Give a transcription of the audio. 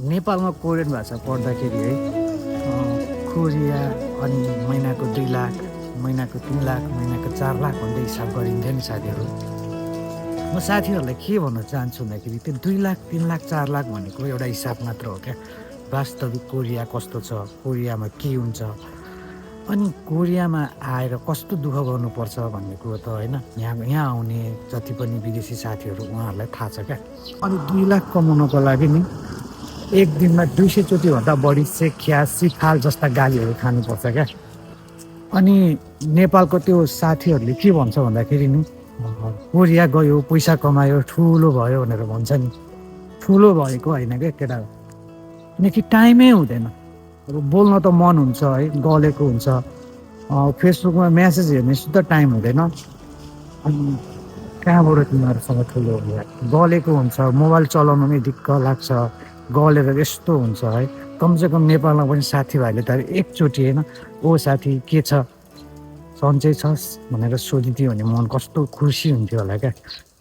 नेपालमा कोरियन भाषा पढ्दाखेरि है कोरिया अनि महिनाको 2 लाख, महिनाको 3 लाख, महिनाको 4 लाख भन्दै हिसाब गरिन्थ्यो नि साथीहरू। म साथीहरूलाई के भन्न चाहन्छु भन्दाखेरि त्यो 2 लाख, 3 लाख, 4 लाख भनेको एउटा हिसाब मात्र हो क्या। वास्तविक कोरिया कस्तो छ, कोरियामा के हुन्छ, अनि कोरियामा आएर कस्तो दुःख गर्नुपर्छ भन्ने कुरो त होइन, यहाँ आउने जति पनि विदेशी साथीहरू उहाँहरूलाई थाहा छ क्या। अनि 2 लाख कमाउनको लागि नि एक दिनमा 200 चोटिभन्दा बढी सेख्या सिखाल जस्ता गालीहरू खानुपर्छ क्या। अनि नेपालको त्यो साथीहरूले के भन्छ भन्दाखेरि नि कोरिया गयो, पैसा कमायो, ठुलो भयो भनेर भन्छ नि। ठुलो भएको होइन क्या केटा, किनकि टाइमै हुँदैन। अब बोल्न त मन हुन्छ है, गलेको हुन्छ, फेसबुकमा मेसेज हेर्ने सुद्धा टाइम हुँदैन। अनि कहाँबाट तिमीहरूसँग ठुलो हो यार, गलेको हुन्छ, मोबाइल चलाउनु नै दिक्क लाग्छ, गलेर यस्तो हुन्छ है। कमसेकम नेपालमा पनि साथीभाइले त एकचोटि होइन, ओ साथी के छ, सन्चै छस् भनेर सोधिदियो भने मन कस्तो खुसी हुन्थ्यो होला क्या।